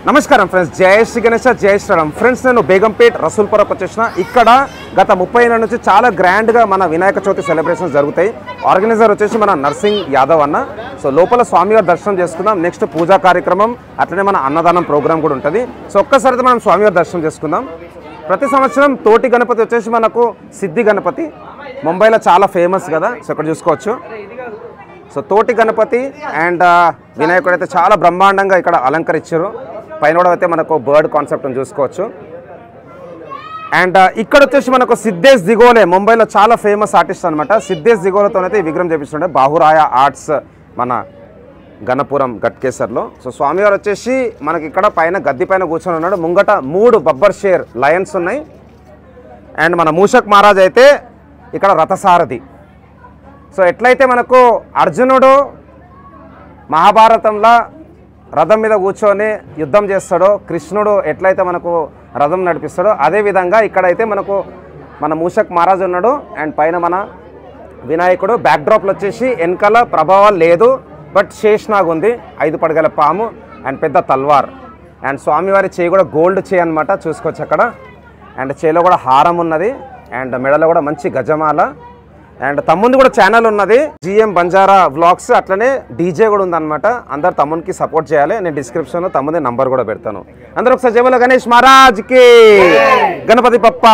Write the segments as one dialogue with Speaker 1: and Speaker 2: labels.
Speaker 1: నమస్కారం ఫ్రెండ్స్, జై శ్రీ గణేష, జై శ్రీరామ్. ఫ్రెండ్స్, నేను బేగంపేట్ రసూల్పురకు వచ్చేసిన. ఇక్కడ గత 30 ఏళ్ళ నుంచి చాలా గ్రాండ్గా మన వినాయక చవితి సెలబ్రేషన్స్ జరుగుతాయి. ఆర్గనైజర్ వచ్చేసి మన నర్సింగ్ యాదవ్ అన్న. సో లోపల స్వామివారి దర్శనం చేసుకుందాం. నెక్స్ట్ పూజా కార్యక్రమం, అట్లనే మన అన్నదానం ప్రోగ్రామ్ కూడా ఉంటుంది. సో ఒక్కసారి మనం స్వామివారి దర్శనం చేసుకుందాం. ప్రతి సంవత్సరం తోటి గణపతి వచ్చేసి మనకు సిద్ధి గణపతి, ముంబైలో చాలా ఫేమస్ కదా. సో ఇక్కడ చూసుకోవచ్చు. సో తోటి గణపతి అండ్ వినాయకుడు అయితే చాలా బ్రహ్మాండంగా ఇక్కడ అలంకరించారు. పైన కూడా అయితే మనకు బర్డ్ కాన్సెప్ట్ని చూసుకోవచ్చు. అండ్ ఇక్కడ వచ్చేసి మనకు సిద్ధేష్ దిగోలే, ముంబైలో చాలా ఫేమస్ ఆర్టిస్ట్ అనమాట. సిద్ధేష్ దిగోలేతోనైతే ఈ విగ్రహం చేపిస్తుండే బాహురాయ ఆర్ట్స్ మన గణపురం గట్కేసర్లో. సో స్వామివారు వచ్చేసి మనకి ఇక్కడ పైన గద్దె పైన కూర్చొని ఉన్నాడు. ముంగట 3 బబ్బర్ షేర్ లయన్స్ ఉన్నాయి. అండ్ మన మూషక్ మహారాజ్ అయితే ఇక్కడ రథసారథి. సో ఎట్లయితే మనకు అర్జునుడు మహాభారతంలో రథం మీద కూర్చొని యుద్ధం చేస్తాడో, కృష్ణుడు ఎట్లయితే మనకు రథం నడిపిస్తాడో, అదేవిధంగా ఇక్కడైతే మనకు మన మూషక్ మహారాజు ఉన్నాడు. అండ్ పైన మన వినాయకుడు. బ్యాక్డ్రాప్లో వచ్చేసి వెనకాల ప్రభావాలు లేదు, బట్ శేషనాగ్ ఉంది, 5 పడగల పాము అండ్ పెద్ద తల్వార్. అండ్ స్వామివారి చేయి కూడా గోల్డ్ చేయి అనమాట, చూసుకోవచ్చు అక్కడ. అండ్ చేయిలో కూడా హారం ఉన్నది. అండ్ మెడలో కూడా మంచి గజమాల. అండ్ తమ్ముంది కూడా ఛానల్ ఉన్నది, జిఎం బంజారా వ్లాగ్స్. అట్లనే డీజే కూడా ఉందన్నమాట. అందరు తమ్మునికి సపోర్ట్ చేయాలి. నేను డిస్క్రిప్షన్లో తమ్ముది నంబర్ కూడా పెడతాను. అందరూ ఒకసారి జయబోలో గణేష్ మహారాజ్కి, గణపతి పప్ప,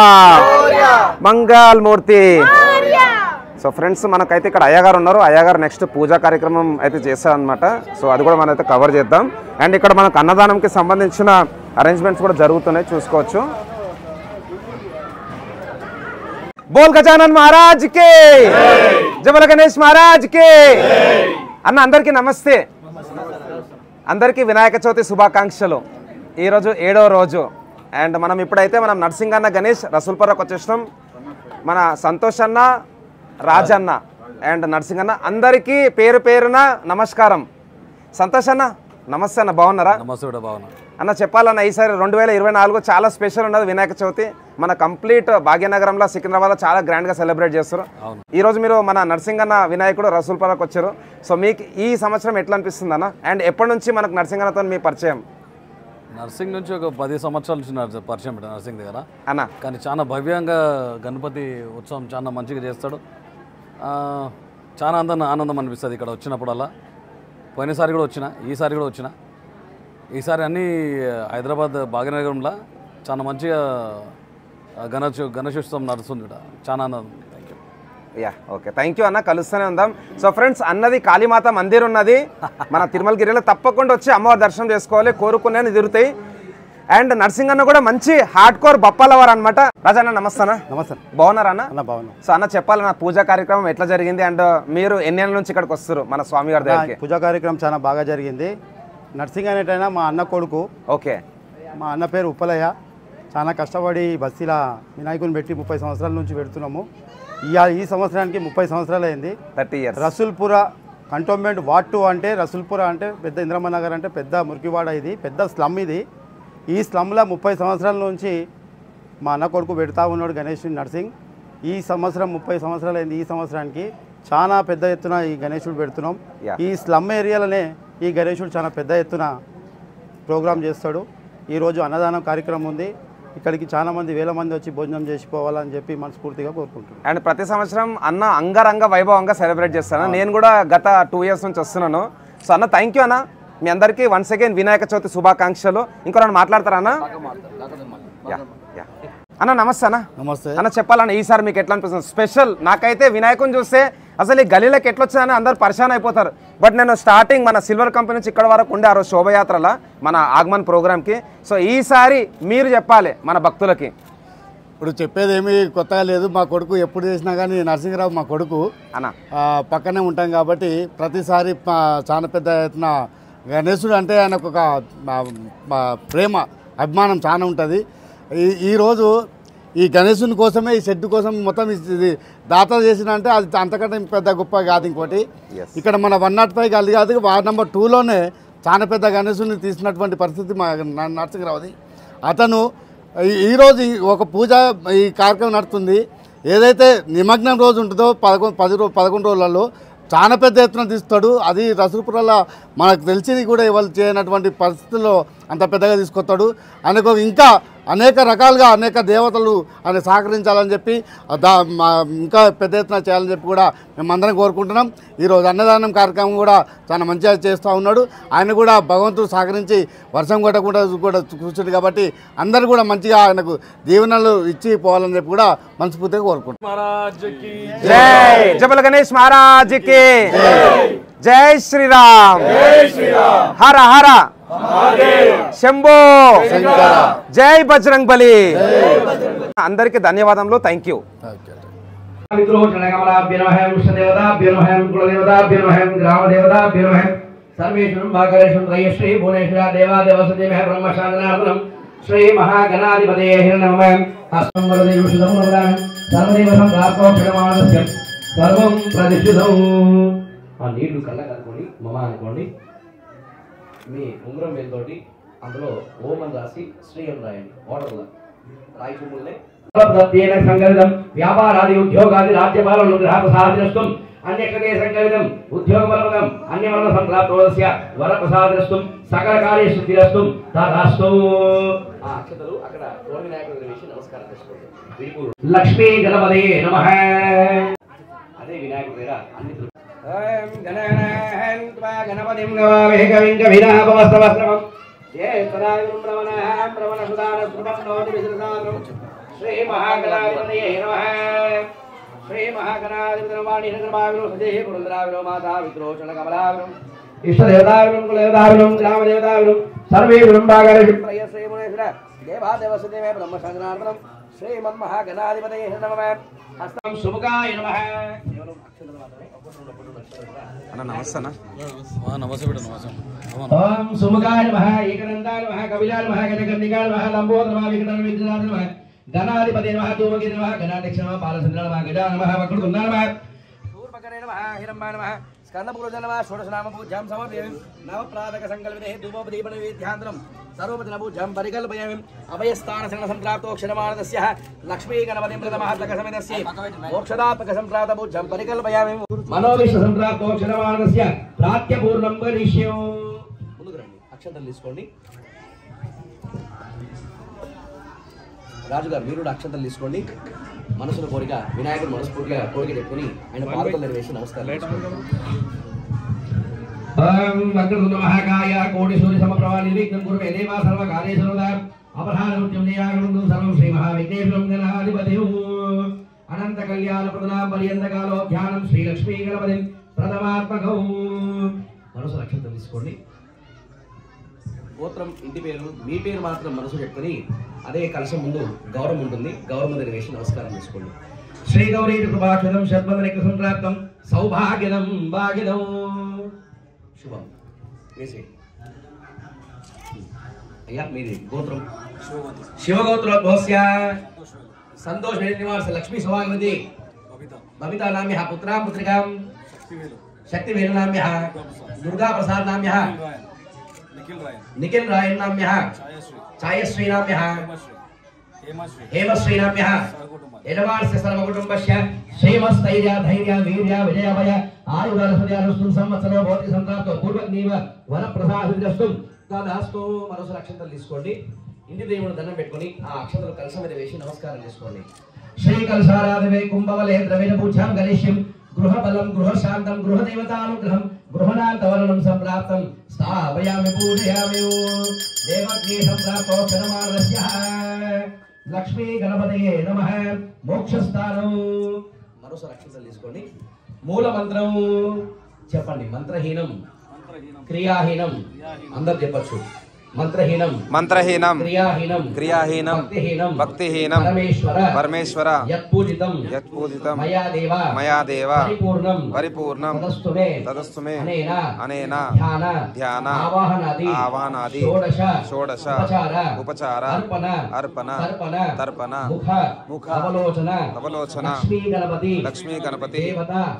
Speaker 1: మంగళ మూర్తి. సో ఫ్రెండ్స్, మనకైతే ఇక్కడ అయ్యగారు ఉన్నారు. అయ్యగారు నెక్స్ట్ పూజా కార్యక్రమం అయితే చేస్తారనమాట. సో అది కూడా మనమైతే కవర్ చేద్దాం. అండ్ ఇక్కడ మనకు అన్నదానంకి సంబంధించిన అరేంజ్మెంట్స్ కూడా జరుగుతున్నాయి, చూసుకోవచ్చు. బోల్ గజానన్ మహారాజ్ కే, జబల గణేష్ మహారాజ్ కే. అన్న అందరికీ నమస్తే. అందరికీ వినాయక చవితి శుభాకాంక్షలు. ఈరోజు 7వ రోజు. అండ్ మనం ఇప్పుడైతే నర్సింగ్ అన్న గణేష్ రసూల్పురకు వచ్చేసినాం. మన సంతోష్ అన్న, రాజన్న అండ్ నర్సింగ్ అన్న అందరికీ పేరు పేరున నమస్కారం. సంతోష్ అన్న నమస్తే అన్న, బాగున్నారా?
Speaker 2: నమస్తే, బాగున్నా
Speaker 1: అన్న. చెప్పాలన్న, ఈసారి 2024 చాలా స్పెషల్ ఉన్నది వినాయక చవితి. మన కంప్లీట్ భాగ్యనగరంలో, సికింద్రాబాద్లో చాలా గ్రాండ్గా సెలబ్రేట్ చేస్తారు. ఈరోజు మీరు మన నర్సింగ్ అన్న వినాయకుడు రసూల్పురకు వచ్చారు. సో మీకు ఈ సంవత్సరం ఎట్లా అనిపిస్తుంది అన్న? అండ్ ఎప్పటి నుంచి మనకు నర్సింగ్ అన్నతో మీ పరిచయం?
Speaker 2: నర్సింగ్ నుంచి ఒక 10 సంవత్సరాల నుంచి పరిచయం పెట్టాను నర్సింగ్ దగ్గర
Speaker 1: అన్న.
Speaker 2: కానీ చాలా భవ్యంగా గణపతి ఉత్సవం చాలా మంచిగా చేస్తాడు. చాలా ఆనందం అనిపిస్తుంది ఇక్కడ వచ్చినప్పుడల్లా. పోయినసారి కూడా వచ్చిన, ఈసారి కూడా వచ్చిన. ఈసారి అన్నీ హైదరాబాద్ భాగ్యనగరంలో చాలా మంచిగా గణేశోత్సవం నడుస్తుంది. చాలా ఆనందం. Thank you.
Speaker 1: Yeah, okay, thank you అన్న. కలుస్తూనే ఉందాం. సో ఫ్రెండ్స్, అన్నది కాళీమాత మందిర్ ఉన్నది మన తిరుమలగిరిలో. తప్పకుండా వచ్చి అమ్మవారి దర్శనం చేసుకోవాలి, కోరుకునే తిరుగుతాయి. అండ్ నర్సింగ్ అన్న కూడా మంచి హార్డ్ కోర్ బప్పాలవారు అనమాట. రాజన్న నమస్తే అన్న.
Speaker 3: నమస్తే.
Speaker 1: బాగున్నారా అన్న?
Speaker 3: బాగున్నా.
Speaker 1: సో అన్న చెప్పాలన్న, పూజా కార్యక్రమం ఎట్లా జరిగింది? అండ్ మీరు ఎన్ని ఏళ్ళ నుంచి ఇక్కడికి వస్తారు మన స్వామివారి దగ్గరికి?
Speaker 3: పూజా కార్యక్రమం చాలా బాగా జరిగింది. నర్సింగ్ అనేటైనా మా అన్న కొడుకు.
Speaker 1: ఓకే.
Speaker 3: మా అన్న పేరు ఉప్పలయ్య. చాలా కష్టపడి బస్తీలా వినాయకుని పెట్టి 30 సంవత్సరాల నుంచి పెడుతున్నాము. ఈ సంవత్సరానికి 30 సంవత్సరాలు అయింది.
Speaker 1: 30 years.
Speaker 3: రసూల్పుర కంటోన్మెంట్ వార్డ్ 2 అంటే రసూల్పుర అంటే పెద్ద ఇంద్రమ్మ నగర్ అంటే పెద్ద మురికివాడ. ఇది పెద్ద స్లమ్. ఇది ఈ స్లమ్లో 30 సంవత్సరాల నుంచి మా అన్న కొడుకు పెడతా ఉన్నాడు గణేష్ నర్సింగ్. ఈ సంవత్సరం 30 సంవత్సరాలు అయింది. ఈ సంవత్సరానికి చాలా పెద్ద ఎత్తున ఈ గణేశుడు పెడుతున్నాం. ఈ స్లమ్ ఏరియాలోనే ఈ గణేశుడు చాలా పెద్ద ఎత్తున ప్రోగ్రాం చేస్తాడు. ఈరోజు అన్నదానం కార్యక్రమం ఉంది. ఇక్కడికి చాలా మంది, వేల మంది వచ్చి భోజనం చేసిపోవాలని చెప్పి మనస్ఫూర్తిగా కోరుకుంటున్నాను.
Speaker 1: అండ్ ప్రతి సంవత్సరం అన్న అంగరంగ వైభవంగా సెలబ్రేట్ చేస్తాను. నేను కూడా గత 2 years నుంచి వస్తున్నాను. సో అన్న థ్యాంక్ యూ అన్న. మీ అందరికీ వన్స్ అగైన్ వినాయక చవితి శుభాకాంక్షలు. ఇంకో నన్ను మాట్లాడతారా అన్న? అన్న నమస్తే అన్న.
Speaker 3: నమస్తే
Speaker 1: అన్న. చెప్పాలన్న, ఈసారి మీకు ఎట్లా అనిపిస్తుంది స్పెషల్? నాకైతే వినాయకుని చూస్తే అసలు ఈ గలీలోకి ఎట్లా వచ్చిందని అందరు పరిశాన్ అయిపోతారు. బట్ నేను స్టార్టింగ్ మన సిల్వర్ కంపెనీ నుంచి ఇక్కడ వరకు ఉండే ఆ రోజు శోభయాత్రల మన ఆగమన్ ప్రోగ్రామ్కి. సో ఈసారి మీరు చెప్పాలి మన భక్తులకి.
Speaker 4: ఇప్పుడు చెప్పేది ఏమీ కొత్తగా లేదు. మా కొడుకు ఎప్పుడు చేసినా కానీ, నరసింహరావు మా కొడుకు
Speaker 1: అన్న
Speaker 4: పక్కనే ఉంటాం కాబట్టి ప్రతిసారి చాలా పెద్ద ఎత్తున గణేశుడు అంటే ఆయనకు ఒక ప్రేమ, అభిమానం చాలా ఉంటుంది. ఈరోజు ఈ గణేశుని కోసమే, ఈ షెడ్ కోసం మొత్తం ఇది దాత చేసిన అంటే అది అంతకంటే పెద్ద గొప్ప కాదు ఇంకోటి. ఇక్కడ మన 105 గల్లీ కాదు, వార్డ్ నెంబర్ 2లోనే చాలా పెద్ద గణేశుని తీసినటువంటి పరిస్థితి మా నరసింహరావుది. అతను ఈరోజు ఒక పూజ ఈ కార్యక్రమం నడుస్తుంది. ఏదైతే నిమగ్నం రోజు ఉంటుందో 11 రోజులలో చాలా పెద్ద ఎత్తున తీస్తాడు. అది రసూల్పురలో మనకు తెలిసింది కూడా ఇవాళ చేయనటువంటి పరిస్థితుల్లో అంత పెద్దగా తీసుకొస్తాడు. ఆయనకు ఇంకా అనేక రకాలుగా అనేక దేవతలు ఆయన సహకరించాలని చెప్పి ఇంకా పెద్ద ఎత్తున చేయాలని చెప్పి కూడా మేమందరం కోరుకుంటున్నాం. ఈరోజు అన్నదానం కార్యక్రమం కూడా చాలా మంచిగా చేస్తూ ఉన్నాడు. ఆయన కూడా భగవంతుడు సహకరించి వర్షం కొట్టకుండా కూడా కూర్చుంది కాబట్టి అందరూ కూడా మంచిగా ఆయనకు దీవెనలు ఇచ్చి పోవాలని చెప్పి కూడా మనస్ఫూర్తిగా కోరుకుంటున్నాం.
Speaker 1: జై జబల్ గణేష్ మహారాజ్ కి జై శ్రీరామ్. హర హర శంభో జై బజరంగ్ బలి. అందరికి ధన్యవాదములు. Thank you.
Speaker 5: శ్రీ మహాగణాధిపతే సర్వం ప్రతిష్ఠితం. ఆ నీళ్లు కళ్ళ కనుక్కొని మమ అనుకోండి. మీ ఉంగరం వేలుతోటి అందులో ఓం అని రాసి శ్రీ అని రాయండి. వాటర్లో రాయి చుమ్ముల్నే సంకలితం వ్యాపారాది ఉద్యోగాది రాజ్యపాలన గ్రహప్రసాదం అన్యకృతే సంకలితం ఉద్యోగబలవదం అన్యవరణ సంప్రాప్తోదస్య వరప్రసాదరస్తు సకల కార్యేషు సిద్ధిరస్తు తదాస్తు. ఆ అక్షతలు అక్కడ వినాయకుడి వేసి నమస్కారం చేసుకోండి. లక్ష్మీ గణపతే నమః. అదే వినాయకుడి దగ్గర అన్ని గణపతిం గవామహే కవిం కవినాభవస్తవస్త్రమం జ్యేష్ఠరాజం బ్రహ్మణః బ్రహ్మణసుదానస్పన్నోతి విశ్రసాదం. శ్రీ మహాగణాధిపతయే నమః. శ్రీ మహాగణాధిపతిర్వాణీనగరమావినో సదేహ పురంధరావినో మాతా విద్రోచన కమలావినం ఇష్టదేవతావినం కులదేవతావినం గ్రామదేవతావినం సర్వే బ్రహ్మాగణేషు శ్రీ మునేశ్వర దేవాదేవసదేవ బ్రహ్మసంగ్రార్పణం. శ్రీమన్మహాగణాధిపతయే నమః. హస్తం శుభకాయ నమః.
Speaker 1: నమస్తే
Speaker 2: నమస్తే బిడ్డ నమస్తే.
Speaker 5: ఓం సుముఖాయ నమః. ఏకదంతాయ నమః. కపిలాయ నమః. గజకర్ణికాయ నమః. లంబోదర నమః. వికటన విద్యునాథ నమః. గణాధిపతే నమః. ధూమకేతు నమః. గణాధ్యక్ష నమః. పాలచంద్ర నమః. గజా నమః. వక్రతుండ నమః. శూర్పకర్ణే నమః. హిరణ్మయ నమః. స్కందపూర్వజ నమః. షోడశనామ పూజ్యాం సమర్పయామి. నవప్రాతక సంకల్పితే ధూపోపదీపన విద్యాంతరం సర్వపతిన పూజ్యాం పరికల్పయామి. అభయస్థాన శరణ సంప్రాప్తో క్షణమానదస్య లక్ష్మీ గణపతిం ప్రథమహత్లక సమేతస్య మోక్షదాత్మక సంప్రాప్త పూజ్యాం పరికల్పయామి. మనోవిశ్వ సంప్రాప్తో క్షణమానదస్య ప్రాత్యపూర్ణం కరిష్యం. ముందుకు రండి. అక్షంతలు తీసుకోండి. రాజుగారు మీరు అక్షంతలు తీసుకోండి. మనసుల కోరిక వినాయకుడు మనస్ఫూర్తిగా కోరిక చెప్పుకొని ఆయన పాలకులు నిర్వేసి నమస్కారం. మహాకాయ కోటి సూర్య సమప్రభా నిర్విఘ్నం కురు దేవా సర్వ కార్యేశ్వర అపరాధం సర్వం శ్రీ మహావిఘ్నేశ్వరం గణాధిపతి అనంత కళ్యాణ ప్రదాన పర్యంత కాలో ధ్యానం శ్రీ లక్ష్మీ గణపతి ప్రథమాత్మకం. మనసు అక్షంతలు తీసుకోండి. గోత్రం ఇంటి పేరు మీ పేరు మాత్రం మనసు చెప్పుకొని అదే కలశం ముందు గౌరవం ఉంటుంది. గౌరవం దగ్గర వేసి నమస్కారం చేసుకోండి. శ్రీ గౌరీ కృపాక్షదం షద్మందరిక సంప్రాప్తం సౌభాగ్యదం భాగ్యదం శుభం. వేసి అయ్యా మీది గోత్రం శివగోత్రోద్భవస్య సంతోష నివాస లక్ష్మీ సౌభాగ్యవతి బబితా నామ్యః పుత్రాం పుత్రికాం శక్తివేలు నామ్యః దుర్గా ప్రసాద్ నామ్యః నిఖిల్ రాయన్ నామ్యః ఛాయశ్రీ నామ్యః హేమశ్రీ నామ్యః యజమానస్య సర్వకుటుంబస్య శ్రీమస్థైర్య ధైర్య వీర్య విజయభయ ఆయురాలసర్యాలుస్తు సంవత్సరో భౌతిక సంప్రాప్తో పూర్వజ్ఞీవ వరప్రసాదిస్తు తదాస్తు. మనసు అక్షంతలు తీసుకోండి. ఇంటి దేవుడు దండం పెట్టుకొని ఆ అక్షంతలు కలశం మీద వేసి నమస్కారం చేసుకోండి. శ్రీ కలశారాధవే కుంభవలే ద్రవిణ పూజాం గణేశ్యం గృహబలం గృహశాంతం గృహదేవతానుగ్రహం గృహనాంతవరణం సంప్రాప్తం స్థాపయామి పూజయామి. దేవగ్ని సంప్రాప్తో క్షణమానదస్య లక్ష్మీ గణపతయే నమః. మోక్షస్థానం. మరోసారి అక్షంతలు తీసుకోండి. మూల మంత్రం చెప్పండి. మంత్రహీనం క్రియాహీనం అందరు చెప్పచ్చు. మంత్రహీనం
Speaker 1: మంత్రహీనం
Speaker 5: క్రియాహీనం
Speaker 1: క్రియాహీనం భక్తిహీనం
Speaker 5: పరమేశ్వర
Speaker 1: పరమేశ్వర
Speaker 5: యత్పూజితం
Speaker 1: యత్పూజితం
Speaker 5: మయా దేవ
Speaker 1: పరిపూర్ణం
Speaker 5: తదస్తు మే
Speaker 1: అనేన
Speaker 5: ధ్యాన
Speaker 1: ఆవాహనాది షోడశ ఉపచార అర్పణ తర్పణ ముఖ అవలోచన లక్ష్మీ గణపతి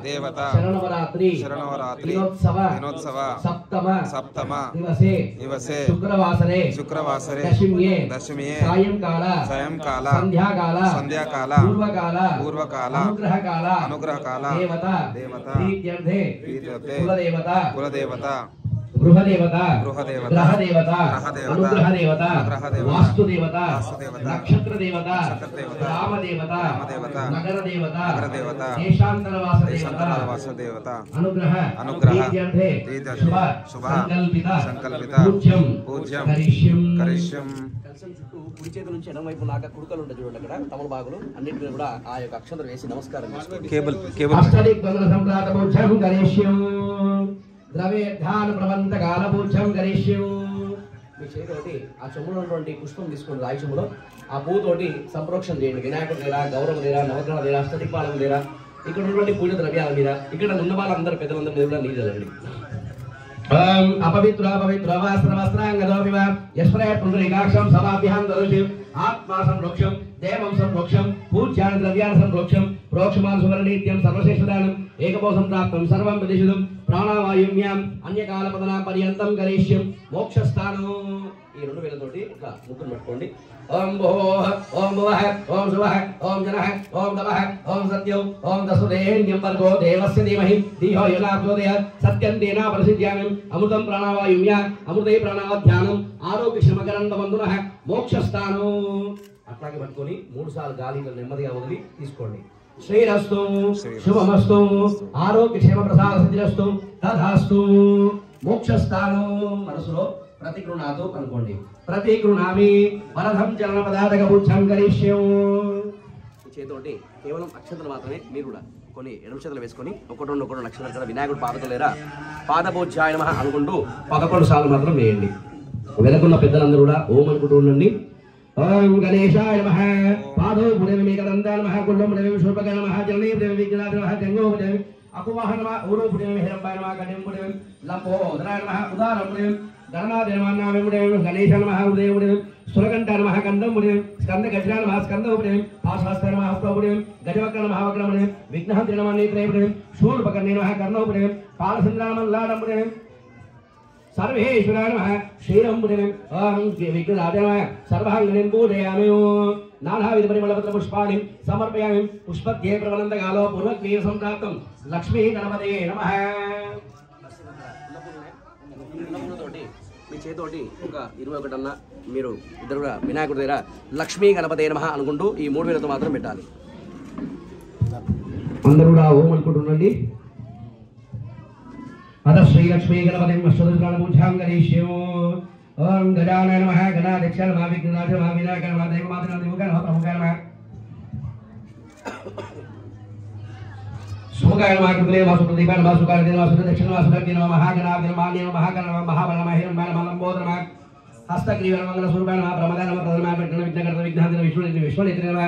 Speaker 1: దేవత శరణవరాత్రి దినోత్సవ సప్తమ దివసే శుక్రవాసరే దశమ్యే సాయంకాల సంధ్యాకాల పూర్వకాల అనుగ్రహకాల దేవత కులదేవత
Speaker 5: గృహదేవత
Speaker 1: గృహదేవత,
Speaker 5: గ్రహదేవత
Speaker 1: గ్రహదేవత,
Speaker 5: అనుగ్రహదేవత
Speaker 1: అనుగ్రహదేవత,
Speaker 5: వాస్తుదేవత
Speaker 1: వాస్తుదేవత,
Speaker 5: నక్షత్రదేవత
Speaker 1: నక్షత్రదేవత,
Speaker 5: రామదేవత
Speaker 1: రామదేవత,
Speaker 5: నగరదేవత
Speaker 1: నగరదేవత,
Speaker 5: దేశాంతరవాసదేవత అనుగ్రహ
Speaker 1: అనుగ్రహ
Speaker 5: ప్రీత్యర్థే
Speaker 1: ప్రీత్యర్థే
Speaker 5: శుభ
Speaker 1: శుభ
Speaker 5: సంకల్పిత
Speaker 1: సంకల్పిత
Speaker 5: పూజ్యం
Speaker 1: పూజ్యం
Speaker 5: కరిష్యం
Speaker 1: కరిష్యం.
Speaker 5: కలశం చుట్టూ కుడి చేతి నుంచి ఎడమ వైపు నాక కుడుకలు ఉంటాయి చూడండి, అక్కడ తమలపాకులు అన్నింటినీ కూడా ఆ యొక్క అక్షంతలు వేసి నమస్కారం చేసుకోండి.
Speaker 1: కేబుల్
Speaker 5: అష్టదిగ్బంధన సంప్రాత పూజ్యం కరిష్యం ద్రవ్యధాన ప్రబంధ కాల పూజ్యం కరిష్యం. మీ చేతితోటి ఆ చెమ్ములో ఉన్నటువంటి పుష్పం తీసుకోండి, రాయి చెమ్ములో ఆ పువ్వుతోటి సంప్రోక్షణ చేయండి. వినాయకుడి దగ్గర, గౌరవ దగ్గర, నవగ్రహ దగ్గర, అష్టదిక్పాలం దగ్గర, ఇక్కడ ఉన్నటువంటి పూజ ద్రవ్యాల మీద, ఇక్కడ ఉన్న వాళ్ళందరూ పెద్దలందరి మీద కూడా నీళ్ళు చల్లండి. अपवित्र अपवित्र वस्त्र वस्त्रांगदो विव यस्प्रय पुंडरीकाक्षं समाभ्यां दरुषिं आत्मा संरक्षं देवं संरक्षं पूज्यान् द्रव्यान् संरक्षं प्रोक्षमान् सुवर्णीत्यं सर्वश्रेष्ठदानं एकपोषं प्राप्तं सर्वं प्रतिशतं प्राणावायुम्यां अन्यकालपदना पर्यन्तं करिष्यं मोक्षस्थानो. ఈ రెండు వేలతోటి ఇట్లా ముక్కును పట్టుకోండి. ఓం భోః ఓం భువః ఓం శుభః ఓం జనః ఓం తపః ఓం సత్యం ఓం దసుదేన్యం వర్గో దేవస్య ధీమహి ధియో యో న ప్రచోదయాత్ సత్యం తేనా ప్రసిద్ధ్యామి అమృతం ప్రాణవాయుమ్య అమృతే ప్రాణావధ్యానం ఆరోగ్య శ్రమకరంద బంధునః మోక్షస్థానం. అట్లాగే పట్టుకొని 3 సార్లు గాలిలో నెమ్మదిగా వదిలి తీసుకోండి. శ్రీరస్తు శుభమస్తు ఆరోగ్య క్షేమ ప్రసాద సిద్ధిరస్తు తథాస్తు. మోక్షస్థానం మనసులో ప్రతిగృణాతో అనుకోండి. ప్రతిగృణామి వరదం చలన పదార్థక పూజ్యం కరిష్యం. చేతోటి కేవలం అక్షంతలు మాత్రమే మీరు కూడా కొన్ని ఎడమ చేతులు వేసుకొని ఒకటి రెండు అక్షరాలు కదా వినాయకుడు పాదకులు లేరా పాదపూజ్యాయ నమః అనుకుంటూ 11 సార్లు మాత్రం వేయండి. వెనకున్న పెద్దలందరూ కూడా ఓం అనుకుంటూ ఉండండి. ఓం గణేశాయ నమః పాదో పుణ్యమేకదంతాయ నమః కుల్లం పుణ్యం శూర్పకాయ నమః జననీ పుణ్యం విఘ్నాయ నమః జంగో పుణ్యం అకువాహ నమః ఊరో పుణ్యం హిరంబాయ నమః కన్యం పుణ్యం లంబోదరాయ నమః ఉదారం పుణ్యం గణనాదేవాన్నామే పుణ్యం గణేశ నమః ఉదయ పుణ్యం సురకంఠ నమః కంఠం పుణ్యం స్కంద గజరా నమః స్కంద పుణ్యం పాశహస్త నమః హస్త పుణ్యం గజవక్ర నమః వక్ర పుణ్యం విఘ్నహంత్రి నమః నేత్రే పుణ్యం శూర్పకర్ణి నమః కర్ణో పుణ్యం పాలచంద్ర నమః లాడం పుణ్యం सर्वेश्वराय नमः श्रीरं पुण्यं अहं विघ्नराजाय नमः सर्वाङ्गीं पूजयामि. नानाविध परिमलपत्र पुष्पाणि समर्पयामि. पुष्पध्ये प्रवलन्तकालो पूर्वक्रिय संप्राप्तं लक्ष्मी गणपते नमः. మీ చేతోటి ఒక 21 అన్న మీరు ఇద్దరు కూడా వినాయకుడి దగ్గర లక్ష్మీ గణపతే నమః అనుకుంటూ ఈ 3 వేలతో మాత్రం పెట్టాలి. అందరూ కూడా ఓం అనుకుంటుండండి. अथ श्रीलक्ष्मी गणपतिं अष्टदशपूजां करिष्यो. ओं गजाननाय नमः गणाध्यक्षाय नमः विघ्नराजाय नमः विनायकाय नमः देवमातृकाय नमः देवकाय नमः प्रमुखाय नमः सुमुखाय नमः कृतले नमः सुप्रदीपाय नमः सुकाय नमः सुदक्षिणाय नमः सुदक्षिणाय नमः महागणाधिपते नमः महागणाय नमः महाबलाय नमः हिरण्मयाय नमः लंबोदराय नमः हस्तग्रीवाय नमः मंगलस्वरूपाय नमः प्रमदाय नमः प्रथमाय विघ्न विघ्नकर्ता विघ्नाधिपते विश्वनेत्रे नमः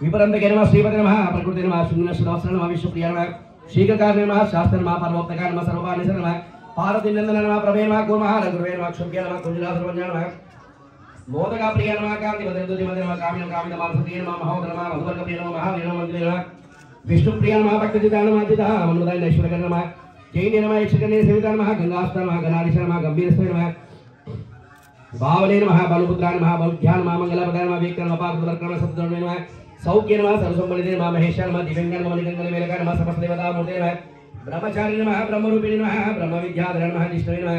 Speaker 5: विपरन्तके नमः श्रीपते नमः प्रकृते नमः शून्यशदास्त्र नमः विश्वप्रियाय नमः शीघ्रकार्य नमः शास्त्र नमः परमोक्तकाय नमः सर्वपालनेश्वर नमः पार्वती नंदन नमः प्रभे नमः कुर्मः रघुवे नमः क्षुभ्य नमः कुंजलासर्वज्ञ नमः मोदका प्रिय नमः कांति मदे नमः कामिनं कामिनं मानसप्रिय नमः महोदर नमः मधुवर्गप्रिय नमः महावीर नमः मंदिर नमः विष्णुप्रिय नमः भक्तजिता नमः जितः मनोदय नैश्वर्य नमः जैन नमः यक्षकन्या सेविता नमः गंगास्त्र नमः गणाधीश नमः गंभीरस्त्र नमः भावने नमः बलपुत्राय नमः बलध्यान नमः मंगलपदाय नमः विक्रम नमः पार्वतीवर्क्रम सद्गुण नमः सौख्य नमः सर्वसंबलिते नमः महेश्वर नमः दिव्यंगन नमः निगंगन मेलकाय नमः समस्तदेवता मूर्ते नमः ब्रह्मचारी नमः ब्रह्मरूपिणी नमः ब्रह्मविद्याधर नमः जिष्णवे नमः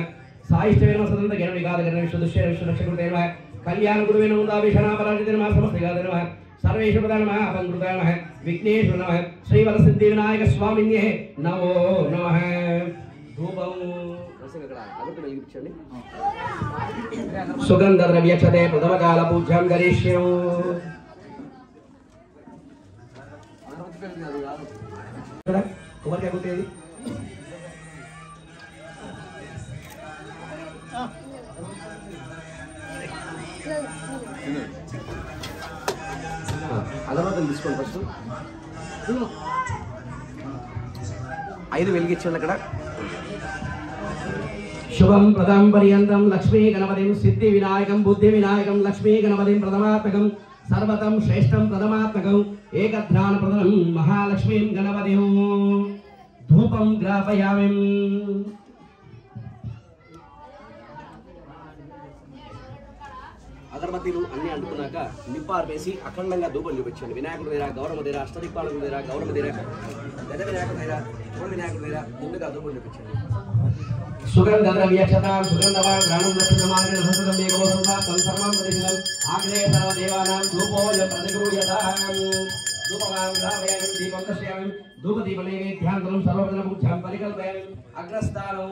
Speaker 5: साहिष्ठवे नमः सदंत ज्ञान विगाधकर विश्वदुष्य विश्वरक्षकृते नमः कल्याण गुरुवे नमः दाभिषणा पराजिते नमः समस्तगाधर नमः सर्वेश्वरपदाय नमः अपंकृताय नमः विघ्नेश्वर नमः श्रीवरसिद्धि विनायक स्वामिन्ये नमो नमः. धूपं सुगंध द्रव्यक्षते प्रथमकाल पूज्यं करिष्यो. కొబ్బరికాయ కొట్టేది అగరబత్తులు తీసుకోండి. ఫస్ట్ 5 వెలిగించండి అక్కడ. శుభం ప్రదం పర్యంతం లక్ష్మీ గణపతిం సిద్ధి వినాయకం బుద్ధి వినాయకం లక్ష్మీ గణపతిం ప్రథమాత్మకం सर्वतम श्रेष्ठं प्रथमात्मकं एकध्यान प्रदं महालक्ष्मीं गणपतिं धूपं ग्रापयामि. అగరబత్తీలు అన్నీ అంటుకున్నాక నిప్పార్పేసి అఖండంగా ధూపం చూపించండి. వినాయకుడు దగ్గర గౌరవ దగ్గర అష్టదిక్పాలకుల దగ్గర గౌరవ దగ్గర పెద్ద వినాయకుడు దగ్గర చిన్న వినాయకుడు దగ్గర ముందుగా ధూపం చూపించండి. సుగంధ ద్రవ్యక్షతాం సుగంధవాన్ గ్రాణం లక్ష్మీమార్గణ సంస్కృతం ఏకవసంతా సంసర్వం ప్రతిశతం ఆగ్నేయ సర్వదేవానాం ధూపోజ ప్రతిగృహ్యతాం ధూపవాన్ గ్రామయామి దీపం దర్శయామి ధూపదీప నైవేద్యాంతరం సర్వప్రథమముఖ్యం పరికల్పయామి. అగ్రస్థానం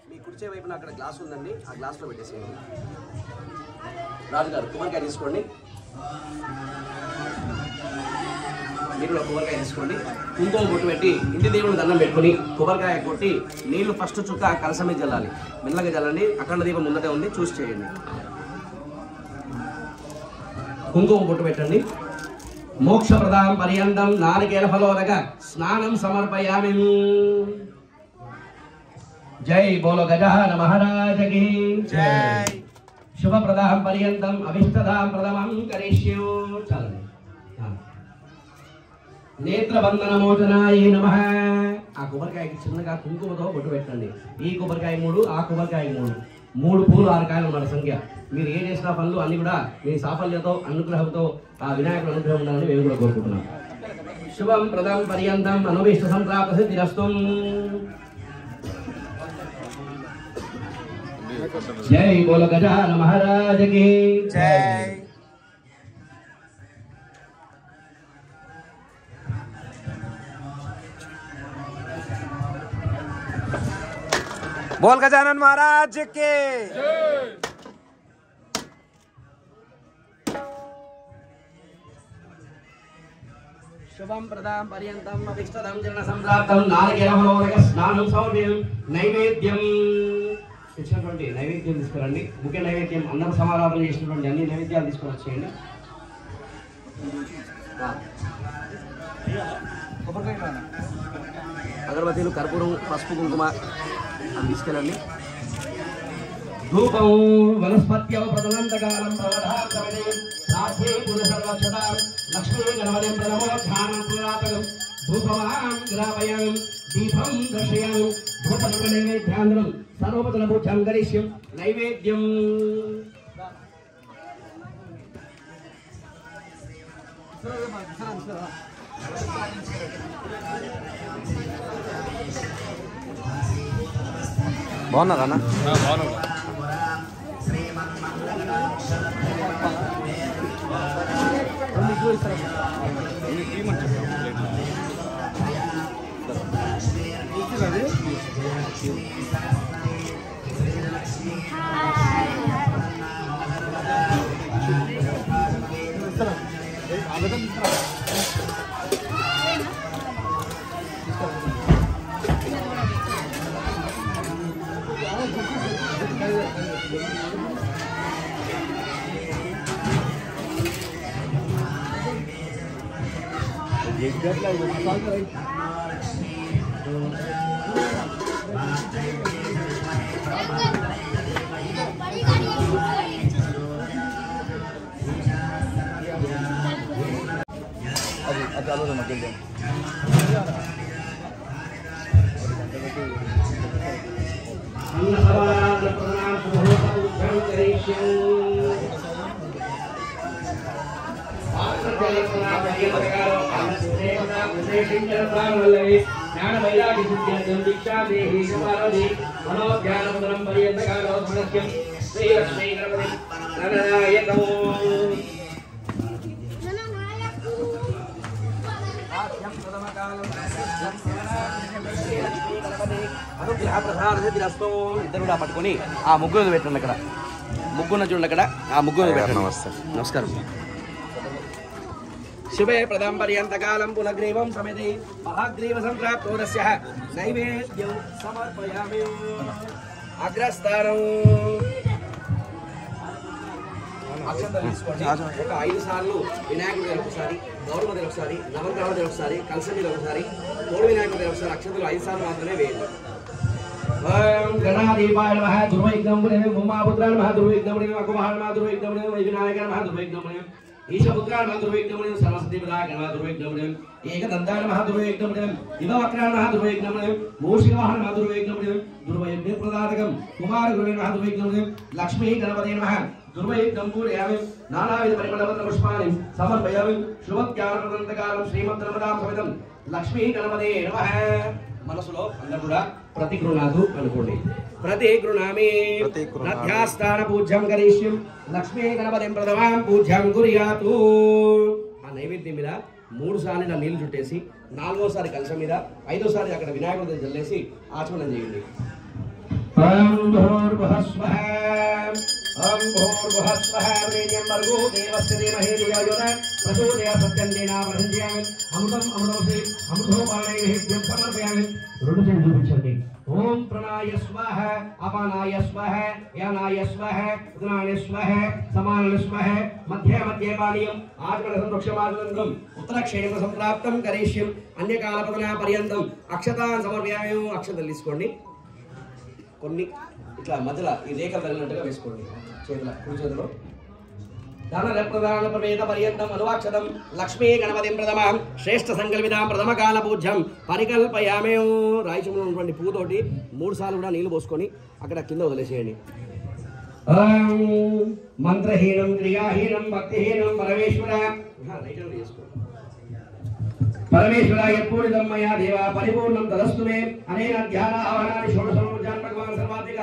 Speaker 5: మీ కుర్చీ వైపున అక్కడ గ్లాస్ ఉందండి, ఆ గ్లాస్లో పెట్టేసేయండి. రాజుగారు కొబ్బరికాయ తీసుకోండి, మీరు కొబ్బరికాయ తీసుకోండి. కుంకుమ బొట్టు పెట్టి ఇంటి దేవుడు దండం పెట్టుకుని కొబ్బరికాయ కొట్టి నీళ్లు ఫస్ట్ చుక్క కలసం మీద చల్లాలి. మెల్లగా చల్లండి. అఖండ దీపం ముందటే ఉంది, చూసి చేయండి. కుంకుమ బొట్టు పెట్టండి. మోక్షప్రదాం పర్యంతం నారికేల ఫలోదక స్నానం సమర్పయామి. జై బోలో గజానన మహారాజకి జై. శుభప్రదాం పర్యంతం అభిష్టదాం ప్రథమం కరిష్యో. చాలండి. నేత్రబంధనమోచనాయ నమః. ఆ కొబ్బరికాయకి చిన్నగా కుంకుమతో బొట్టు పెట్టండి. ఈ కొబ్బరికాయ 3, ఆ కొబ్బరికాయ 3, 3 పూలు 6 కాయలు మన సంఖ్య. మీరు ఏ చేసిన పనులు అన్ని కూడా మీ సాఫల్యతో అనుగ్రహంతో ఆ వినాయకుడు అనుగ్రహం ఉండాలని మేము కూడా కోరుకుంటున్నాం. శుభం ప్రదం పర్యంతం అనుభీష్ట సంప్రాప్త సిద్ధిరస్తు. జై బోలో గజానన మహారాజకి జై.
Speaker 1: बोल गजानन महाराज के
Speaker 5: శుభం ప్రదాం పర్యంతం అభిష్టదం జన సంప్రాప్తం నారికేళ స్నానం సమర్పయం. నైవేద్యం ఇచ్చినటువంటి నైవేద్యం తీసుకురండి. ముఖ్య నైవేద్యం అన్నం సమారాధన చేసినటువంటి అన్ని నైవేద్యాలు తీసుకొని వచ్చేయండి. అగరబత్తీలు, కర్పూరం, పసుపు, కుంకుమ అది తీసుకెళ్ళండి. ధూపం వనస్పత్యవ ప్రదనంతకాలం ప్రవధాతమనే రాధ్యే పునఃసర్వక్షతాం లక్ష్మీ గణపతిం ప్రణమోధ్యానం పురాతనం ధూపవాన్ గ్రాపయామి దీపం దర్శయామి ధూపదీప నైవేద్యాంధ్రం సర్వపతలభూజం గరిష్యం. నైవేద్యం
Speaker 1: బాగున్నారా అన్న? ఇద్దరు కూడా పట్టుకొని ఆ ముగ్గురు పెట్టండి. అక్కడ ముగ్గున్న చూడండి, అక్కడ ఆ ముగ్గురు పెట్టండి. నమస్కారం. శుభే ప్రదం పర్యంతకాలం పునగ్రీవం సమితి మహాగ్రీవ సంప్రాప్తోరస్య నైవేద్యం సమర్పయామి. అగ్రస్థానం అక్షంతలు తీసుకోండి. ఒక 5 సార్లు వినాయకుడి దగ్గర ఒకసారి, గౌరవ దగ్గర ఒకసారి, నవగ్రహ దగ్గర ఒకసారి, కలశం దగ్గర ఒకసారి, తోడు వినాయకుడి దగ్గర ఒకసారి అక్షంతలు 5 సార్లు మాత్రమే వేయండి. ఓం గణాధిపాయ నమః ధ్రువైగ్నం పుణ్యం ఉమాపుత్రాయ నమః ధ్రువైగ్నం పుణ్యం అకుమహాయ నమః ధ్రువైగ్నం పుణ్యం వినాయకాయ నమః ధ్రువైగ్నం పుణ్యం
Speaker 5: ईशपुत्रान् महादुर्वैग्नमणिं सर्वसतिपदागणः दुर्वैग्नमणिं एकदन्तान् महादुर्वैग्नमणिं इववक्रान् महादुर्वैग्नमणिं मूषिकवाहनं महादुर्वैग्नमणिं दुर्वैग्नप्रदातकं कुमारगुरुवे महादुर्वैग्नमणिं लक्ष्मी गणपते नमः दुर्वैग्नं पूरयामि नानाविध परिमलपत्रपुष्पाणि समर्पयामि शुभज्ञानप्रदन्तकालं श्रीमद्नर्मदां समेतं लक्ष्मी गणपते नमः మనసులో అందరూ కూడా ప్రతిగృణాదు అనుకోండి ప్రతిగృణామి నధ్యాస్థాన పూజ్యం కరిష్యం లక్ష్మీ గణపతిం ప్రథమాం పూజ్యం కుర్యాతు ఆ నైవేద్యం మీద 3 సార్లు ఇలా నీళ్లు చుట్టేసి 4వసారి కలశం మీద 5వసారి అక్కడ వినాయకుడి దగ్గర జల్లేసి ఆచమనం చేయండి ఓం భూర్భువఃస్వః ఓం భూర్భువఃస్వః వీర్యం భర్గో దేవస్య ధీమహి ధియో యో న ప్రచోదయాత్ సత్యం తేన వదంత్యామి అమృతం అమృతోసి అమృతోపానైః సమర్పయామి రెండు చేతులు చూపించండి ఓం ప్రణాయ స్వాహ అపానాయ స్వాహ యానాయ స్వాహ ఉదనాయ స్వాహ సమానాయ స్వాహ మధ్య మధ్య పానీయం ఆచమన సంరక్షమాచనం ఉత్తరక్షేణ సంప్రాప్తం కరిష్యం అన్యకాలపదన పర్యంతం అక్షతాన్ సమర్పయామి అక్షతలు తీసుకోండి కొన్ని ఇట్లా మధ్యలో ఈ రేఖలు తగిలినట్టుగా వేసుకోండి చేతుల కుడి చేతిలో ధన ప్రధాన ప్రవేద పర్యంతం అనువాక్షతం లక్ష్మీ గణపతిం ప్రథమం శ్రేష్ఠ సంకల్పితాం ప్రథమ కాల పూజ్యం పరికల్పయామే రాయిచంలో ఉన్నటువంటి పూతోటి 3 సార్లు కూడా నీళ్లు పోసుకొని అక్కడ కింద వదిలేసేయండి మంత్రహీనం క్రియాహీనం భక్తిహీనం పరమేశ్వర పరమేశ్వర యత్పూరితం మయా దేవ పరిపూర్ణం తదస్తు మే అనేన ధ్యాన ఆవనాని షోడశోపచార భగవాన్ సర్వాధిక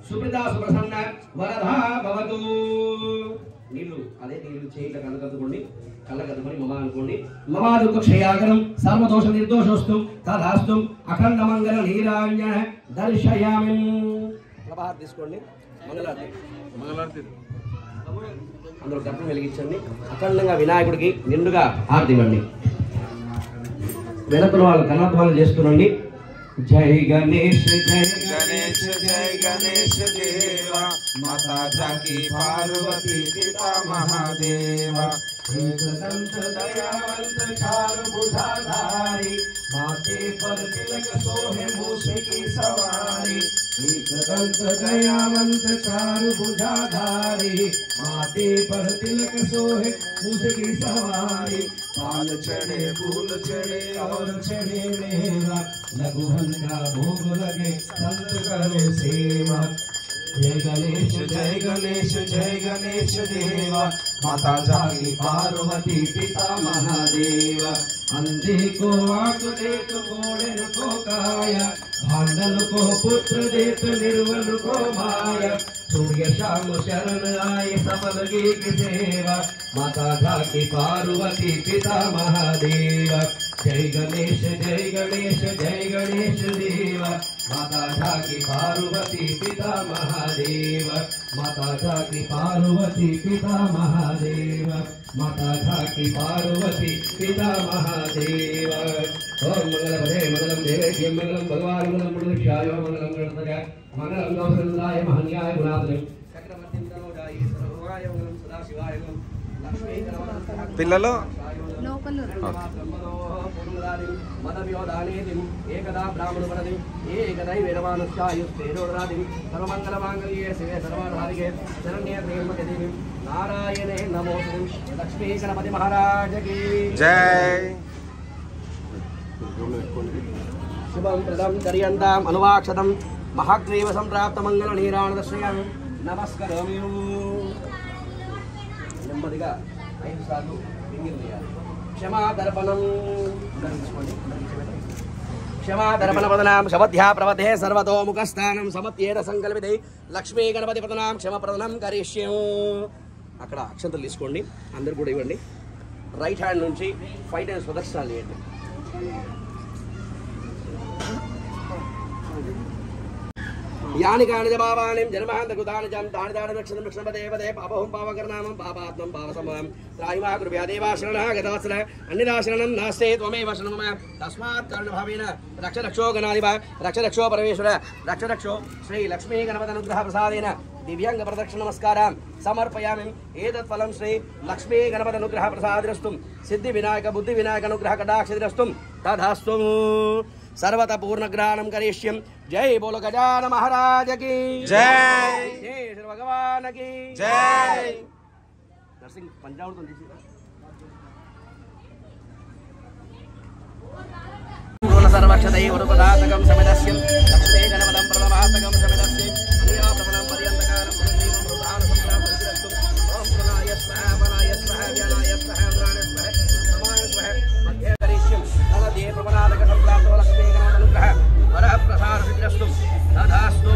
Speaker 5: సుప్రదా సుప్రసన్న వరదా భవతు నీళ్లు అదే నీళ్లు చేయిట కళ్ళకద్దుకోండి కళ్ళకద్దుకొని మమ అనుకోండి మమా దుఃఖ క్షయాగరం సర్వదోష నిర్దోషోస్తు తదాస్తు అఖండ మంగళ నీరాంజన దర్శయామి ప్రభాత్ తీసుకోండి మంగళారతి అందరూ దర్పణం వెలిగించండి అఖండంగా వినాయకుడికి నిండుగా హారతి ఇవ్వండి వెనకల వాళ్ళు కన్నత్వాలు చేస్తున్నాండి జై గణేష్ జై గణేష్ జై గణేష్ దేవ మాతా జాకి పార్వతీ పితా మహాదేవ ఏకదంత దయావంత చారు భుజాధారి మాతే पर तिलक सोहे मूसे की सवारी एकदंत दयावंत चारु भुजाधारी माते पर तिलक सोहे मूसे की सवारी पाल चढ़े फूल चढ़े और चढ़े मेवा लघुहन का भोग लगे संत करे सेवा जय गणेश जय गणेश जय गणेश देवा माता जागी पार्वती पिता महादेव अंधे को आंख देत घोड़न को काया भांडन को पुत्र देत निर्वन को माया सूर्य शाम शरण आए सबल की सेवा माता जागी पार्वती पिता महादेव जय गणेश जय गणेश जय गणेश देवा माता जागी पार्वती पिता महादेव माता जागी पार्वती पिता महादेव माता जागी पार्वती पिता महादेव ओम मंगलपदे मंगलम देवेभ्यो मंगलम भगवान मंगलम मुनिषाय मंगलम गणपतये मंगलम गौरवनाय महन्याय गुणात्मने चक्रवर्ती तनोजाय सर्वभाय मंगलम सदाशिवाय मंगलम लक्ष्मी गणपतये
Speaker 1: పిల్లలు
Speaker 5: मदव्योदानेतिं एकदा ब्राह्मणपरदिं एकदैवेरमानुष्यायुस्तेरोरादिं सर्वमङ्गलमाङ्गल्ये शिवे सर्वाधारिके शरण्ये त्र्यम्बके देवी नारायणे नमोस्तुते लक्ष्मी गणपति महाराज की
Speaker 1: जय
Speaker 5: शुभं प्रदं कर्यन्ताम् अनुवाक्षतं महाग्रीव सम्प्राप्त मंगल नीराणदर्शयामि नमस्करोमि నెమ్మదిగా 5 సార్లు రింగిల్ చేయాలి क्षमादर्पणं क्षमादर्पणपदनां शपथ्या प्रवधे सर्वतोमुखस्थानं समत्येन संकल्पिते लक्ष्मी गणपति पदनां क्षमप्रदनं करिष्ये అక్కడ అక్షంతలు తీసుకోండి అందరూ కూడా ఇవ్వండి రైట్ హ్యాండ్ నుంచి 5 టైమ్స్ ప్రదక్షిణాలు చేయండి यानि कानि च पापानि जन्मान्तकृतानि च तानि तानि दक्षिणं दक्षिणपदे पापहुं पावकर्णामं पापात्मं पावसमं त्रायिमा कृपया देवा शरणः गतवत्सल अन्यदा शरणं नास्ते त्वमेव शरणं मम तस्मात् कर्णभावेन रक्ष रक्षो गणाधिप रक्ष रक्षो परमेश्वर रक्ष रक्षो श्री लक्ष्मी गणपति अनुग्रह प्रसादेन दिव्यांग प्रदक्षिण नमस्कारां समर्पयामि एतत् फलं श्री लक्ष्मी गणपति अनुग्रह प्रसादरस्तुं सिद्धि विनायक बुद्धि विनायक अनुग्रह कटाक्षरस्तुं तदास्तु सर्वत पूर्ण ग्रहणं करिष्यं जय बोलो गजानन महाराज की
Speaker 1: जय
Speaker 5: जय श्री भगवान की
Speaker 1: जय
Speaker 5: नरसिंह पंजाब सर्वक्षतै वरुपदातकं समिदस्यं लक्ष्मी गणपतं प्रथमातकं समिदस्यं अन्याप्रभनं पर्यन्तकालं पुनर्दीपं प्रधान संक्रामतिरस्तु ओम प्रणाय स्वाहा वनाय स्वाहा व्यानाय स्वाहा इंद्राय स्वाहा नमाय स्वाहा मध्ये करिष्यं तदे प्रभनातक संक्रामतो लक्ष्मी गणानुग्रह वरः प्रसाद सिद्धिरस्तु तदास्तु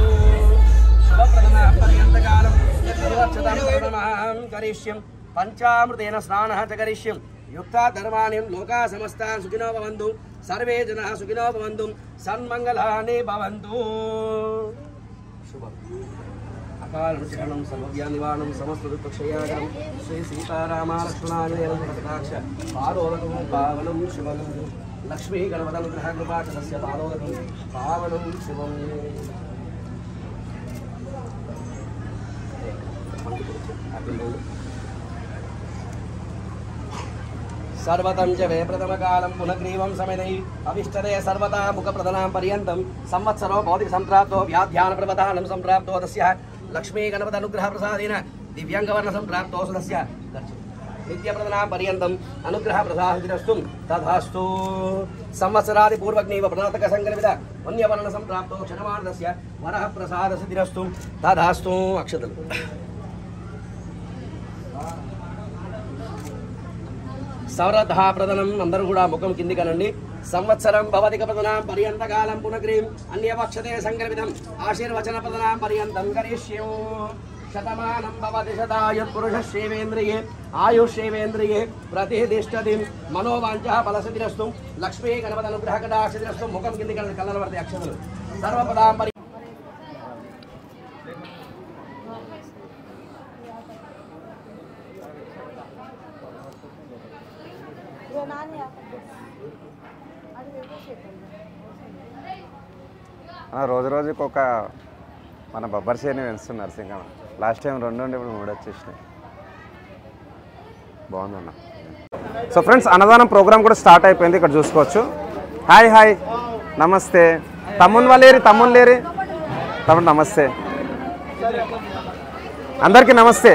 Speaker 5: शुभप्रदमः पर्यन्तकालं सर्वक्षतं प्रणमहं करिष्यं पंचामृतेन स्नानः च करिष्यं युक्ता धर्माणिं लोका समस्ताः सुखिनो भवन्तु सर्वे जनाः सुखिनो भवन्तु सन्मङ्गलानि भवन्तु शुभम् अकालमृषणं सर्वव्यानिवारणं समस्तदुःखक्षयाकरं श्री सीतारामालक्ष्मणाञ्जनेयं कटाक्ष पादोदकं पावनं शुभं लक्ष्मी गणपतनुग्रहकृपाक्षस्य पादोदकं पावनं शुभम् सर्वतं च वे प्रथमकालं पुनग्रीवं समिदै अभिष्टदे सर्वदा मुखप्रदनां पर्यन्तं संवत्सरो भौतिकसम्प्राप्तो व्याध्यानप्रवधानं सम्प्राप्तो तस्य लक्ष्मी गणपतनुग्रहप्रसादेन दिव्याङ्गवर्णसम्प्राप्तो सुतस्य नित्यप्रदनां पर्यन्तम् अनुग्रहप्रसादिरस्तु तथास्तु संवत्सरादिपूर्वग्नीव प्रणातकसङ्कल्पित वन्यवर्णसम्प्राप्तो क्षणमार्धस्य वरः प्रसादसिद्धिरस्तु तथास्तु अक्षतलु సౌరధా ప్రదనం అందరూ కూడా ముఖం కింది కనండి సంవత్సరం భవతిక ప్రదనాం పర్యంతకాలం పునగ్రీం అన్యవక్షతే సంకల్పితం ఆశీర్వచన ప్రదనాం పర్యంతం కరిష్యో శతమానం భవతి శతాయుః పురుషశ్చేవేంద్రియే ఆయుష్యేవేంద్రియే ప్రతిష్ఠతి మనోవాంఛః ఫలసిద్ధిరస్తు లక్ష్మీ గణపతి అనుగ్రహ కటాక్షిరస్తు ముఖం కింది కనండి కళ్ళల పడితే అక్షతలు సర్వపదాం
Speaker 1: రోజు రోజుకి ఒక మన బొబ్బర్ షేర్ని పెంచుతున్నారు సింగం. లాస్ట్ టైం 2 ఉండి ఇప్పుడు 3 వచ్చేసినాయి. బాగుందన్న. సో ఫ్రెండ్స్ అన్నదానం ప్రోగ్రామ్ కూడా స్టార్ట్ అయిపోయింది. ఇక్కడ చూసుకోవచ్చు. హాయ్ హాయ్ నమస్తే. తమ్ముని వాళ్ళేరి తమ్ముడు నమస్తే. అందరికీ నమస్తే.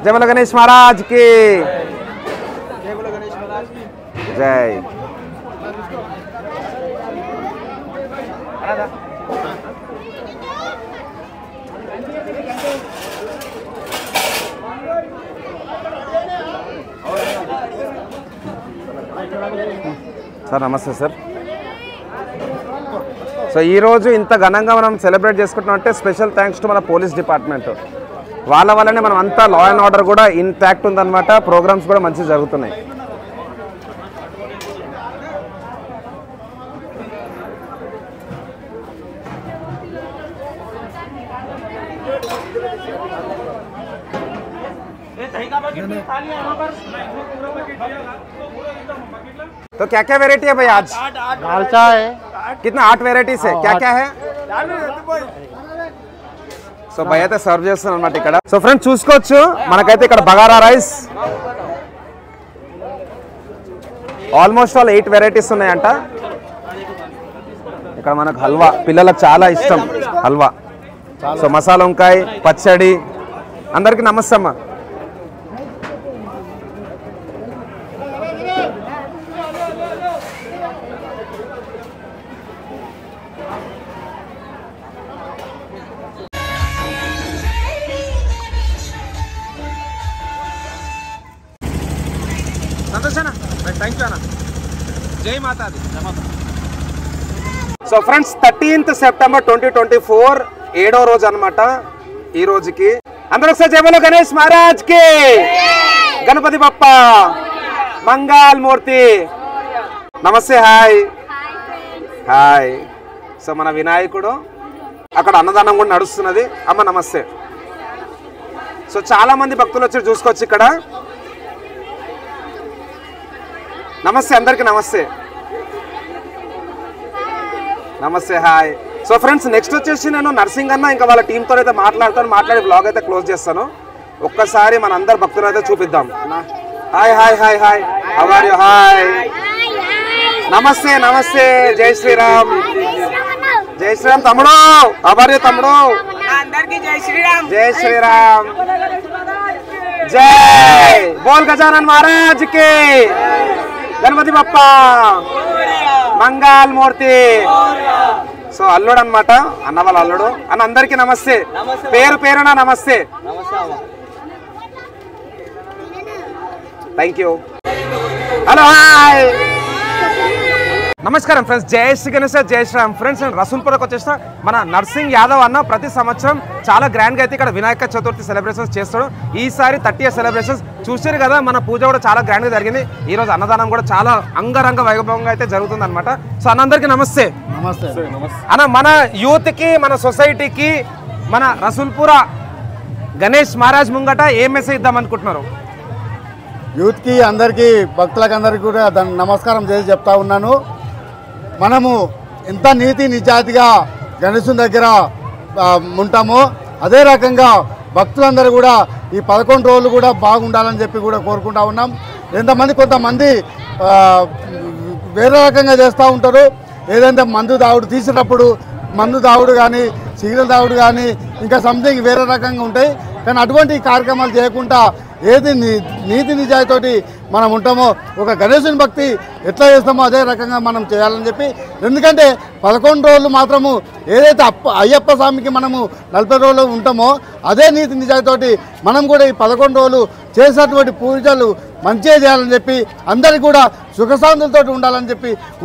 Speaker 1: జై బోలో గణేష్ మహారాజ్కి జై. సార్ నమస్తే సార్. సో ఈరోజు ఇంత ఘనంగా మనం సెలబ్రేట్ చేసుకుంటున్నాం అంటే స్పెషల్ థ్యాంక్స్ టు మన పోలీస్ డిపార్ట్మెంట్. వాళ్ళ వల్లనే మనం అంతా లా అండ్ ఆర్డర్ కూడా ఇంటాక్ట్ ఉందన్నమాట. ప్రోగ్రామ్స్ కూడా మంచిగా జరుగుతున్నాయి. तो क्या क्या वेराइटी है भाई आज?
Speaker 3: दालचा है.
Speaker 1: कितना 8 वेराइटीज है. क्या क्या है? సో భయ అయితే సర్వ్ చేస్తున్నారు అన్నమాట ఇక్కడ. సో ఫ్రెండ్స్ చూసుకోవచ్చు మనకైతే ఇక్కడ bagara rice almost all 8 varieties ఉన్నాయంట. ఇక్కడ మనకు హల్వా పిల్లలకు చాలా ఇష్టం హల్వా. సో మసాలా వంకాయ పచ్చడి. అందరికీ నమస్తే అమ్మ. థ్యాంక్ యూ అన్న. జై మాతాది. సో ఫ్రెండ్స్ 13th సెప్టెంబర్ 2024 7వ రోజు అనమాట. ఈ రోజుకి అందరూ ఒకసారి జై బోలో గణేష్ మహారాజ్ కి. గణపతి బప్ప మంగళ మూర్తి. నమస్తే. Hi hi. సో మన వినాయకుడు అక్కడ అన్నదానం కూడా నడుస్తున్నది. అమ్మ నమస్తే. సో చాలా మంది భక్తులు వచ్చి చూసుకోవచ్చు ఇక్కడ. నమస్తే అందరికీ నమస్తే. నమస్తే హాయ్. సో ఫ్రెండ్స్ నెక్స్ట్ వచ్చేసి నేను నర్సింగ్ అన్న ఇంకా వాళ్ళ టీంతో అయితే మాట్లాడి బ్లాగ్ అయితే క్లోజ్ చేస్తాను. ఒక్కసారి మన అందరు భక్తులు అయితే చూపిద్దాం. Hi hi hi hi how are you? Hi నమస్తే నమస్తే. జై శ్రీరామ్. జై శ్రీరామ్ తమ్ముడు. హౌ ఆర్ యు తమ్ముడు?
Speaker 6: అందరికీ జై శ్రీరామ్.
Speaker 1: జై శ్రీరామ్. జై బోల్ గజానన్ మహారాజ్ కి. గణపతి బప్పా మంగళ మూర్తి. సో అల్లుడు అన్నమాట, అన్న వాళ్ళ అల్లుడు. అన్న అందరికీ నమస్తే, పేరు పేరున నమస్తే. Thank you. హలో హాయ్ నమస్కారం ఫ్రెండ్స్, జై శ్రీ గణేశ జై శ్రీరామ్. ఫ్రెండ్స్ నేను రసూల్పురకు వచ్చేసిన మన నర్సింగ్ యాదవ్ అన్న ప్రతి సంవత్సరం చాలా గ్రాండ్గా అయితే ఇక్కడ వినాయక చతుర్థి సెలబ్రేషన్స్ చేస్తాడు. ఈసారి 30 year సెలబ్రేషన్స్ చూసారు కదా, మన పూజ కూడా చాలా గ్రాండ్గా జరిగింది. ఈరోజు అన్నదానం కూడా చాలా అంగరంగ వైభవంగా అయితే జరుగుతుంది అనమాట. సో అన్న అందరికీ నమస్తే.
Speaker 4: నమస్తే
Speaker 1: అన్న, మన యూత్కి, మన సొసైటీకి, మన రసూల్పుర గణేష్ మహారాజ్ ముంగట ఏం మెసేజ్ ఇద్దాం అనుకుంటున్నారు?
Speaker 4: యూత్కి అందరికీ భక్తులకు అందరికీ కూడా నమస్కారం చేసి చెప్తా ఉన్నాను. మనము ఎంత నీతి నిజాయితీగా గణేశుని దగ్గర ఉంటామో అదే రకంగా భక్తులందరూ కూడా ఈ 11 రోజులు కూడా బాగుండాలని చెప్పి కూడా కోరుకుంటా ఉన్నాం. కొంతమంది వేరే రకంగా చేస్తూ ఉంటారు. ఏదైతే మందు దావుడు తీసేటప్పుడు మందు దావుడు కానీ సిగరెట్ దావుడు కానీ ఇంకా సంథింగ్ వేరే రకంగా ఉంటాయి. కానీ అటువంటి కార్యక్రమాలు చేయకుండా ఏది నీతి నిజాయితీతోటి మనం ఉంటామో, ఒక గణేశుని భక్తి ఎట్లా చేస్తామో అదే రకంగా మనం చేయాలని చెప్పి. ఎందుకంటే 11 రోజులు మాత్రము ఏదైతే అయ్యప్ప స్వామికి మనము 40 రోజులు ఉంటామో అదే నీతి నిజాయితీతోటి మనం కూడా ఈ 11 రోజులు చేసేటువంటి పూజలు మంచిగా చేయాలని చెప్పి, అందరికీ కూడా సుఖశాంతులతో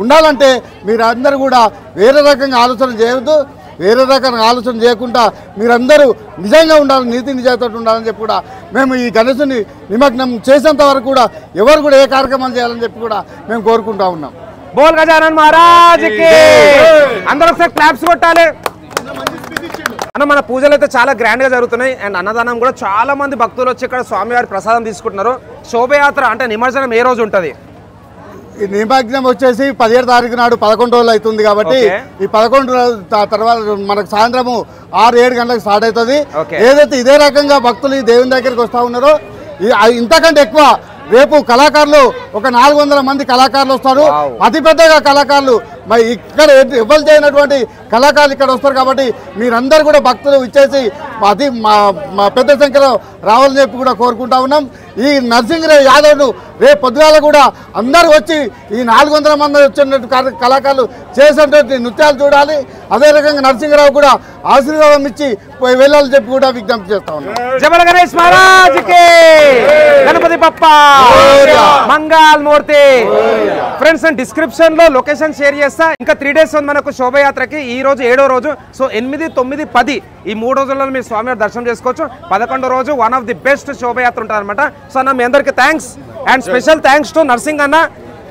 Speaker 4: ఉండాలంటే మీరు అందరూ కూడా వేరే రకంగా ఆలోచన చేయవద్దు. వేరే రకంగా ఆలోచన చేయకుండా మీరందరూ నిజంగా ఉండాలి, నీతి నిజాయితీతో ఉండాలని చెప్పి కూడా మేము ఈ గణేశుని నిమగ్నం చేసేంత వరకు కూడా ఎవరు కూడా ఏ కార్యక్రమాలు చేయాలని చెప్పి కూడా మేము కోరుకుంటా ఉన్నాం.
Speaker 1: బోల్ గజానన్ మహారాజ్కి అందరూ ఒకసారి క్లాప్స్ కొట్టాలి. అన్న, మన పూజలు అయితే చాలా గ్రాండ్గా జరుగుతున్నాయి. అండ్ అన్నదానం కూడా చాలా మంది భక్తులు వచ్చి ఇక్కడ స్వామివారి ప్రసాదం తీసుకుంటున్నారు. శోభయాత్ర అంటే నిమజ్జనం ఏ రోజు ఉంటుంది?
Speaker 4: ఈ నిమగ్నం వచ్చేసి 17వ తారీఖు నాడు 11 రోజులు అవుతుంది కాబట్టి ఈ 11 రోజుల తర్వాత మనకు సాయంత్రము 6-7 గంటలకు స్టార్ట్ అవుతుంది. ఏదైతే ఇదే రకంగా భక్తులు ఈ దేవుని దగ్గరికి వస్తూ ఉన్నారో ఇంతకంటే ఎక్కువ రేపు కళాకారులు ఒక 400 మంది కళాకారులు వస్తారు. అతిపెద్దగా కళాకారులు మరి ఇక్కడ ఎవరు చేయనటువంటి కళాకారులు ఇక్కడ వస్తారు. కాబట్టి మీరందరూ కూడా భక్తులు ఇచ్చేసి మా పెద్ద సంఖ్యలో రావాలని చెప్పి కూడా కోరుకుంటా ఉన్నాం. ఈ నరసింహరావు యాదవ్ను రేపు పొద్దుగాల కూడా అందరూ వచ్చి ఈ 400 మంది వచ్చినట్టు కళాకారులు చేసేటువంటి నృత్యాలు చూడాలి. అదే రకంగా నరసింహరావు కూడా ఆశీర్వాదం ఇచ్చి వెళ్ళాలని చెప్పి కూడా విజ్ఞప్తి చేస్తా ఉన్నాం.
Speaker 1: జబల గణేష్ మహారాజ్కి, గణపతి బప్ప, మంగళ మూర్తి. ఫ్రెండ్స్ నేను డిస్క్రిప్షన్ లో లొకేషన్ షేర్ చేస్తా. ఇంకా 3 days ఉంది మనకు శోభయాత్రకి. ఈ రోజు 7వ రోజు. సో 8, 9, 10 ఈ 3 రోజుల్లో మీరు స్వామివారి దర్శనం చేసుకోవచ్చు. 11వ రోజు వన్ ఆఫ్ ది బెస్ట్ శోభయాత్ర ఉంటుంది అనమాట. సో అన్న మీ అందరికీ thanks and special thanks to nursing అన్న.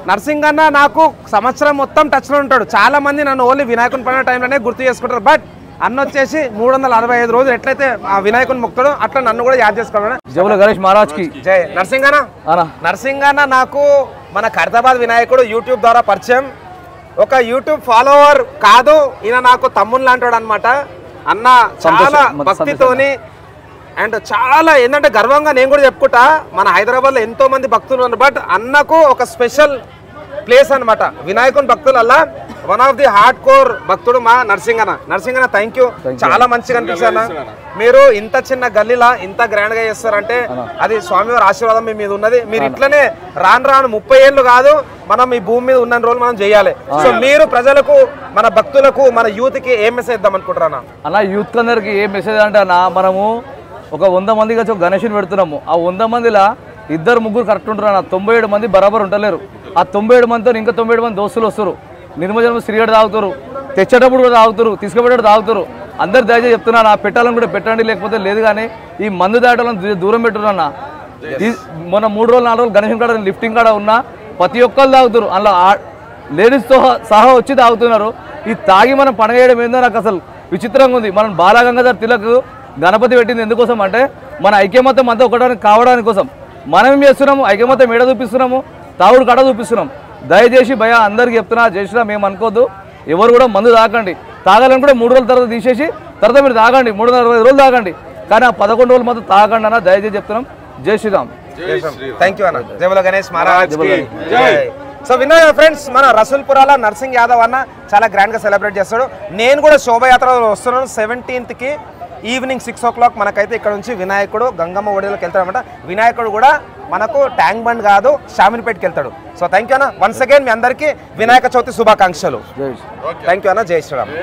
Speaker 1: నర్సింగ్ అన్న నాకు సంవత్సరం మొత్తం టచ్లో ఉంటాడు. చాలా మంది నన్ను ఓన్లీ వినాయకుని పండుగ టైంలోనే గుర్తు చేసుకుంటారు. బట్ అన్న వచ్చేసి 365 రోజులు ఎట్లయితే ఆ వినాయకుని మొక్కుతాడో అట్లా నన్ను కూడా యాద్ చేసుకోవాలి.
Speaker 2: జబల గణేష్ మహారాజ్ కి
Speaker 1: జై. నర్సింగ్ అన్న, నర్సింగ్ అన్న నాకు మన ఖైరతాబాద్ వినాయకుడు యూట్యూబ్ ద్వారా పరిచయం. ఒక యూట్యూబ్ ఫాలోవర్ కాదు, ఈయన నాకు తమ్ముడు లాంటాడు అనమాట. అన్న చాలా భక్తితోని అండ్ చాలా ఏంటంటే గర్వంగా నేను కూడా చెప్పుకుంటా, మన హైదరాబాద్లో ఎంతో మంది భక్తులు ఉన్నారు. బట్ అన్నకు ఒక స్పెషల్ ప్లేస్ అనమాట వినాయకుని భక్తులల్లా. One of the hard core భక్తుడు మా నర్సింగ్ అన్న. నర్సింగ్ అన్న థ్యాంక్ యూ, చాలా మంచిగా అనిపిస్తుంది. మీరు ఇంత చిన్న గల్లీలా ఇంత గ్రాండ్ గా చేస్తారంటే అది స్వామివారి ఆశీర్వాదం మీ మీద ఉన్నది. మీరు ఇట్లనే రాను 30 ఏళ్ళు కాదు, మనం ఈ భూమి మీద ఉన్న రోజులు మనం చేయాలి. సో మీరు ప్రజలకు, మన భక్తులకు, మన యూత్ కి ఏం మెసేజ్ ఇద్దాం అనుకుంటారా
Speaker 2: అన్న? యూత్ అందరికి ఏం మెసేజ్ అంటే అన్న, మనము ఒక 100 మందికి వచ్చి ఒక గణేశుని పెడుతున్నాము. ఆ 100 మందిలో 2-3 కరెక్ట్ ఉంటారు అన్న. 97 మంది బరాబర్ ఉండలేరు. ఆ 97 మందితో ఇంకా 97 మంది దోస్తులు వస్తారు. నిర్మజనం సిగరెట్ తాగుతారు, తెచ్చేటప్పుడు కూడా తాగుతారు, తీసుకుపోయేటప్పుడు తాగుతారు. అందరు దయచేసి చెప్తున్నాను, పెట్టాలని కూడా పెట్టండి, లేకపోతే లేదు. కానీ ఈ మందు దాటాలను దూరం పెట్టున్నా. మొన్న 3 రోజులు 4 రోజులు గణేశం కాడ లిఫ్టింగ్ కాడ ఉన్నా ప్రతి ఒక్కరు తాగుతారు. అందులో లేడీస్తో సహా వచ్చి తాగుతున్నారు. ఈ తాగి మనం పండుగ చేయడం ఏందో నాకు అసలు విచిత్రంగా ఉంది. మనం బాలగంగాధర్ తిలక్ గణపతి పెట్టింది ఎందుకోసం అంటే మన ఐక్యమత్యం అంతా ఒకటానికి కావడానికి కోసం. మనం ఏం చేస్తున్నాము, ఐక్యమత్యం ఏడ చూపిస్తున్నాము, తాగుడు కడ చూపిస్తున్నాం. దయచేసి భయ అందరికి చెప్తున్నా, చేసినా మేము అనుకోవద్దు. ఎవరు కూడా మందు తాగండి. తాగాలని కూడా 3 రోజుల తర్వాత తీసేసి తర్వాత మీరు తాగండి, 360 రోజులు తాగండి. కానీ ఆ 11 రోజులు మాత్రం తాగండి అన్న, దయచేసి చెప్తున్నాం. జై శ్రీరామ్.
Speaker 1: థ్యాంక్ యూ అన్న. జై గణేష్ మహారాజ్. సో విన్నా ఫ్రెండ్స్, మన రసూల్పురాల నర్సింగ్ యాదవ్ అన్న చాలా గ్రాండ్గా సెలబ్రేట్ చేస్తాడు. నేను కూడా శోభయాత్ర వస్తున్నాను 17th ఈవినింగ్ 6 o'clock మనకైతే ఇక్కడ నుంచి వినాయకుడు గంగమ్మ ఒడిలోకి వెళ్తాడనమాట. వినాయకుడు కూడా మనకు ట్యాంక్ బండ్ కాదు షామినిపేటకి వెళ్తాడు. సో థ్యాంక్ యూ అన్న, వన్స్ అగైన్ మీ అందరికీ వినాయక చవితి శుభాకాంక్షలు. థ్యాంక్ యూ అన్న, జై శ్రీరామ్.